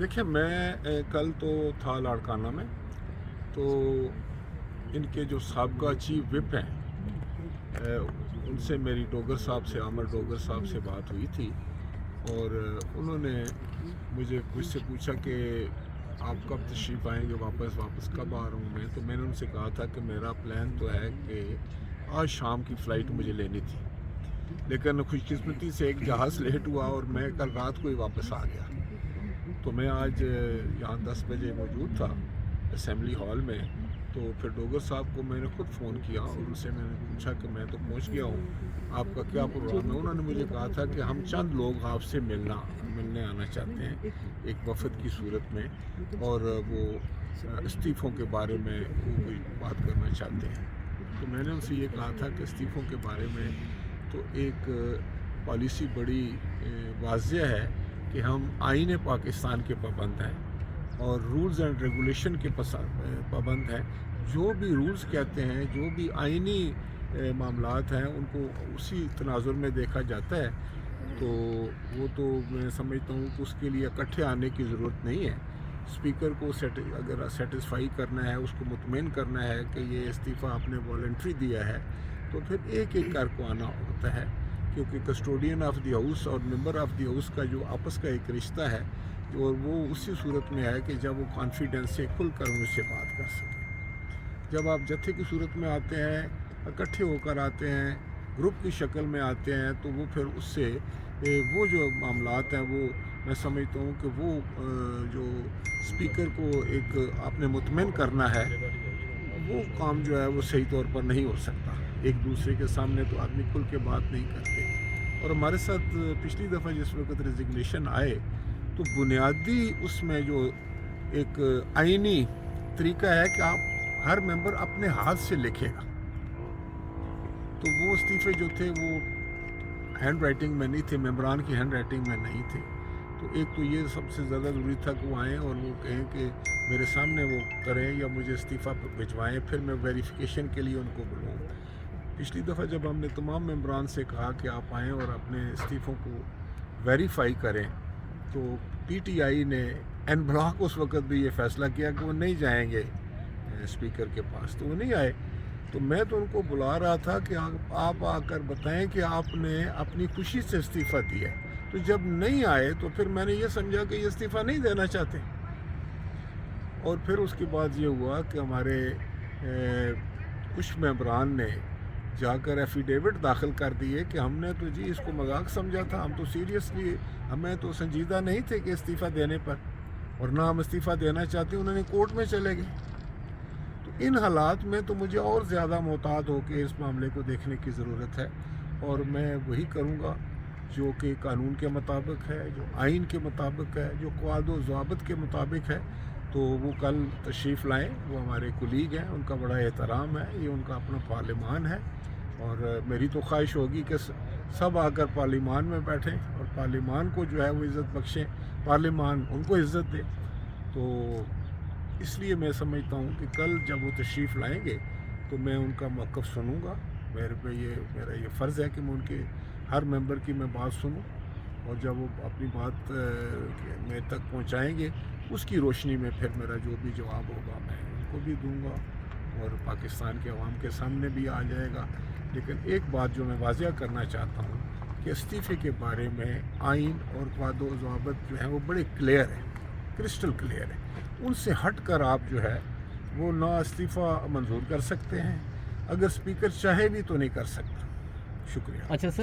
देखिए मैं कल तो था लाड़काना में, तो इनके जो साबका चीफ विप हैं उनसे मेरी डोगर साहब से आमर डोगर साहब से बात हुई थी और उन्होंने मुझसे पूछा कि आप कब तशरीफ़ आएंगे वापस कब आ रहा हूँ मैं। तो मैंने उनसे कहा था कि मेरा प्लान तो है कि आज शाम की फ़्लाइट मुझे लेनी थी, लेकिन खुशकिस्मती से एक जहाज़ लेट हुआ और मैं कल रात को ही वापस आ गया। तो मैं आज यहाँ 10 बजे मौजूद था असेंबली हॉल में। तो फिर डोगर साहब को मैंने ख़ुद फ़ोन किया और उनसे मैंने पूछा कि मैं तो पहुँच गया हूँ, आपका क्या प्रोग्राम है। उन्होंने मुझे कहा था कि हम चंद लोग आपसे मिलने आना चाहते हैं एक वफ़द की सूरत में, और वो इस्तीफ़ों के बारे में वो कोई बात करना चाहते हैं। तो मैंने उनसे ये कहा था कि इस्तीफ़ों के बारे में तो एक पॉलिसी बड़ी वाज़ेह है कि हम आईन पाकिस्तान के पाबंद हैं और रूल्स एंड रेगुलेशन के पाबंद हैं। जो भी रूल्स कहते हैं, जो भी आइनी मामलात हैं, उनको उसी तनाजुर में देखा जाता है। तो वो तो मैं समझता हूँ कि उसके लिए इकट्ठे आने की ज़रूरत नहीं है। स्पीकर को अगर सेटिस्फाई करना है, उसको मुतमईन करना है कि ये इस्तीफ़ा आपने वॉलंटरी दिया है, तो फिर एक एक कर को आना होता है, क्योंकि कस्टोडियन ऑफ द हाउस और मेंबर ऑफ द हाउस का जो आपस का एक रिश्ता है, और वो उसी सूरत में है कि जब वो कॉन्फिडेंस से खुल कर मुझसे बात कर सकें। जब आप जत्थे की सूरत में आते हैं, इकट्ठे होकर आते हैं, ग्रुप की शक्ल में आते हैं, तो वो फिर उससे वो जो मामलात हैं, वो मैं समझता हूँ कि वो जो स्पीकर को एक आपने मुतमईन करना है, वो काम जो है वो सही तौर पर नहीं हो सकता। एक दूसरे के सामने तो आदमी खुल के बात नहीं करते। और हमारे साथ पिछली दफ़ा जिस वक्त रेजिग्नेशन आए, तो बुनियादी उसमें जो एक आइनी तरीका है कि आप हर मेंबर अपने हाथ से लिखेगा। तो वो इस्तीफ़े जो थे वो हैंड राइटिंग में नहीं थे, मेंबरान की हैंड राइटिंग में नहीं थे। तो एक तो ये सबसे ज़्यादा ज़रूरी था कि वो आएँ और वो कहें कि मेरे सामने वो करें या मुझे इस्तीफ़ा भिजवाएँ, फिर मैं वेरिफिकेशन के लिए उनको बुलाऊँ। पिछली दफ़ा जब हमने तमाम मेंबरान से कहा कि आप आएँ और अपने इस्तीफ़ों को वेरीफाई करें, तो पीटीआई ने एन ब्लॉक उस वक़्त भी ये फ़ैसला किया कि वो नहीं जाएंगे स्पीकर के पास, तो वो नहीं आए। तो मैं तो उनको बुला रहा था कि आप आकर बताएं कि आपने अपनी खुशी से इस्तीफ़ा दिया है। तो जब नहीं आए तो फिर मैंने ये समझा कि ये इस्तीफ़ा नहीं देना चाहते। और फिर उसके बाद ये हुआ कि हमारे कुछ मेंबरान ने जाकर एफिडेविट दाखिल कर दिए कि हमने तो जी इसको मजाक समझा था, हम तो सीरियसली, हमें तो संजीदा नहीं थे कि इस्तीफ़ा देने पर, और ना हम इस्तीफ़ा देना चाहते। उन्होंने कोर्ट में चले गए। तो इन हालात में तो मुझे और ज़्यादा मोहतात होकर इस मामले को देखने की ज़रूरत है, और मैं वही करूँगा जो कि कानून के मुताबिक है, जो आइन के मुताबिक है, जो क़वाद व ज़वाबित के मुताबिक है। तो वो कल तशरीफ़ लाएँ, वो हमारे कुलीग हैं, उनका बड़ा एहतराम है, ये उनका अपना पार्लिमान है, और मेरी तो ख्वाहिश होगी कि सब आकर पार्लिमान में बैठें और पार्लिमान को जो है वो इज़्ज़त बख्शें, पार्लिमान उनको इज़्ज़त दे। तो इसलिए मैं समझता हूँ कि कल जब वो तशरीफ़ लाएंगे तो मैं उनका मौक़िफ़ सुनूँगा। मेरा ये फ़र्ज़ है कि मैं उनके हर मेंबर की मैं बात सुनूँ, और जब वो अपनी बात मेरे तक पहुँचाएँगे, उसकी रोशनी में फिर मेरा जो भी जवाब होगा मैं उनको भी दूँगा और पाकिस्तान के अवाम के सामने भी आ जाएगा। लेकिन एक बात जो मैं वाज़िया करना चाहता हूँ कि इस्तीफ़े के बारे में आइन और क़वाद व ज़वाबित जो हैं वो बड़े क्लियर हैं, क्रिस्टल क्लियर है। उनसे हट कर आप जो है वो ना इस्तीफ़ा मंजूर कर सकते हैं, अगर स्पीकर चाहे भी तो नहीं कर सकता। शुक्रिया। अच्छा सर।